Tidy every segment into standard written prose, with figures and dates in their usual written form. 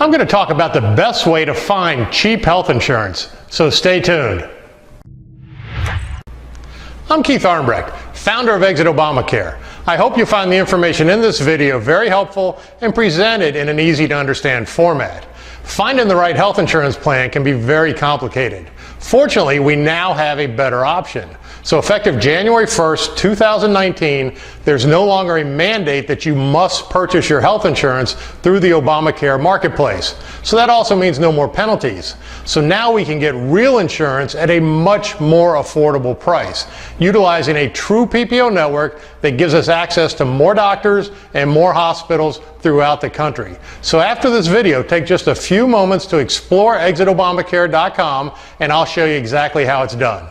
I'm going to talk about the best way to find cheap health insurance, so stay tuned. I'm Keith Armbrecht, founder of Exit Obamacare. I hope you find the information in this video very helpful and presented in an easy to understand format. Finding the right health insurance plan can be very complicated. Fortunately, we now have a better option. So effective January 1st, 2019, there's no longer a mandate that you must purchase your health insurance through the Obamacare marketplace. So that also means no more penalties. So now we can get real insurance at a much more affordable price, utilizing a true PPO network that gives us access to more doctors and more hospitals throughout the country. So after this video, take just a few moments to explore exitobamacare.com and I'll show you exactly how it's done.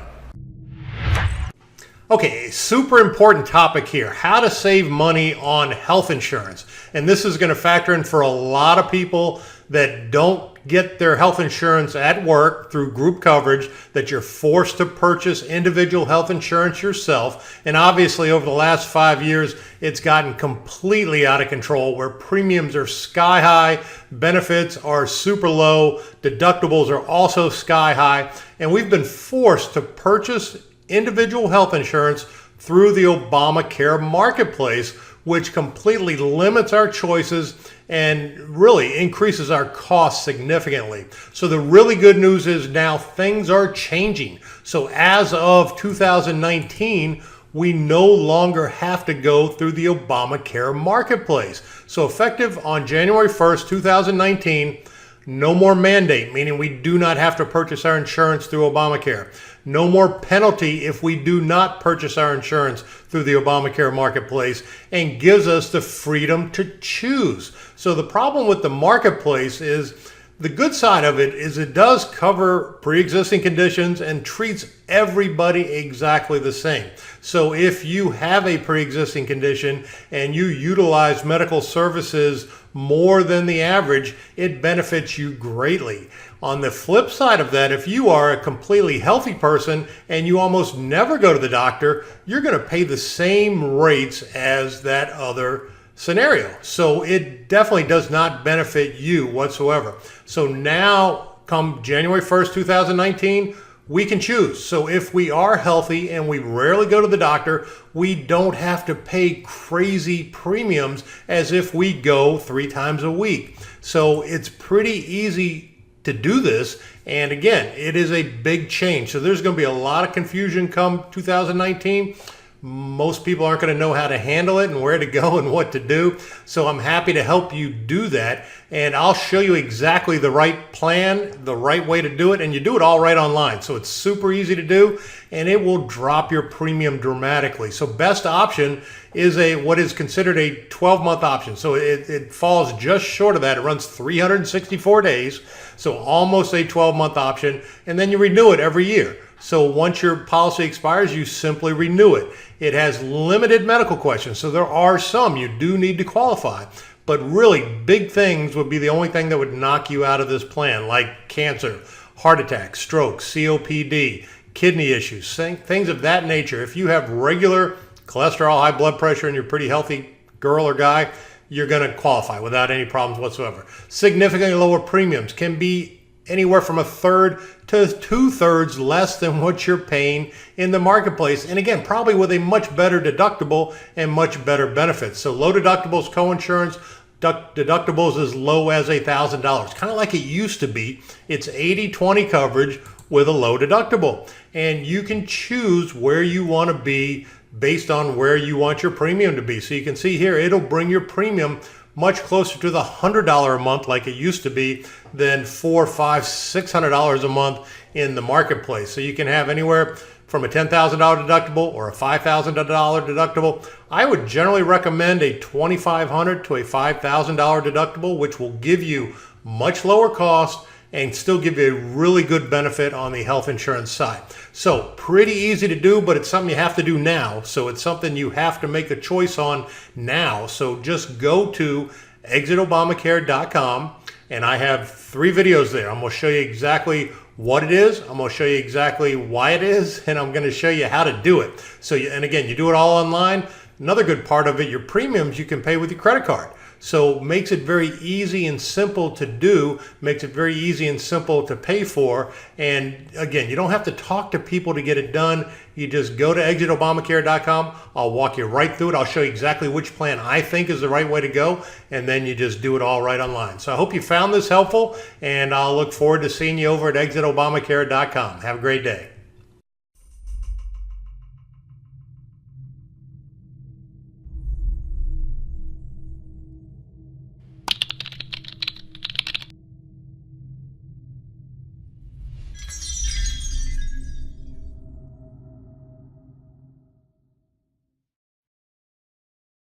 Okay, a super important topic here, how to save money on health insurance. And this is going to factor in for a lot of people that don't get their health insurance at work through group coverage, that you're forced to purchase individual health insurance yourself. And obviously over the last 5 years, it's gotten completely out of control where premiums are sky high, benefits are super low, deductibles are also sky high, and we've been forced to purchase individual health insurance through the Obamacare marketplace, which completely limits our choices and really increases our costs significantly. So the really good news is now things are changing. So as of 2019, we no longer have to go through the Obamacare marketplace. So effective on January 1st, 2019, no more mandate, meaning we do not have to purchase our insurance through Obamacare. No more penalty if we do not purchase our insurance through the Obamacare marketplace, and gives us the freedom to choose. So the problem with the marketplace is, the good side of it is it does cover pre-existing conditions and treats everybody exactly the same. So if you have a pre-existing condition and you utilize medical services more than the average, it benefits you greatly. On the flip side of that, if you are a completely healthy person and you almost never go to the doctor, you're going to pay the same rates as that other scenario. So it definitely does not benefit you whatsoever. So now, come January 1st, 2019, we can choose. So if we are healthy and we rarely go to the doctor, we don't have to pay crazy premiums as if we go 3 times a week. So it's pretty easy to do this. And again, it is a big change. So there's going to be a lot of confusion come 2019. Most people aren't going to know how to handle it and where to go and what to do. So I'm happy to help you do that. And I'll show you exactly the right plan, the right way to do it. And you do it all right online. So it's super easy to do and it will drop your premium dramatically. So best option is what is considered a 12-month option. So it falls just short of that. It runs 364 days. So almost a 12-month option. And then you renew it every year. So once your policy expires, you simply renew it. It has limited medical questions. So there are some you do need to qualify. But really big things would be the only thing that would knock you out of this plan, like cancer, heart attack, stroke, COPD, kidney issues, things of that nature. If you have regular cholesterol, high blood pressure, and you're a pretty healthy girl or guy, you're going to qualify without any problems whatsoever. Significantly lower premiums can be anywhere from 1/3 to 2/3 less than what you're paying in the marketplace. And again, probably with a much better deductible and much better benefits. So low deductibles, co-insurance, deductibles as low as $1,000, kind of like it used to be. It's 80/20 coverage with a low deductible. And you can choose where you want to be based on where you want your premium to be. So you can see here, it'll bring your premium much closer to the $100 a month like it used to be than $400, $500, $600 a month in the marketplace. So you can have anywhere from a $10,000 deductible or a $5,000 deductible. I would generally recommend a $2,500 to a $5,000 deductible, which will give you much lower cost and still give you a really good benefit on the health insurance side. So pretty easy to do, but it's something you have to do now. So it's something you have to make a choice on now. So just go to exitobamacare.com and I have 3 videos there. I'm going to show you exactly what it is. I'm going to show you exactly why it is, and I'm going to show you how to do it. So, and again, you do it all online. Another good part of it, your premiums you can pay with your credit card. So makes it very easy and simple to do, makes it very easy and simple to pay for. And again, you don't have to talk to people to get it done. You just go to exitobamacare.com. I'll walk you right through it. I'll show you exactly which plan I think is the right way to go. And then you just do it all right online. So I hope you found this helpful, and I'll look forward to seeing you over at exitobamacare.com. Have a great day.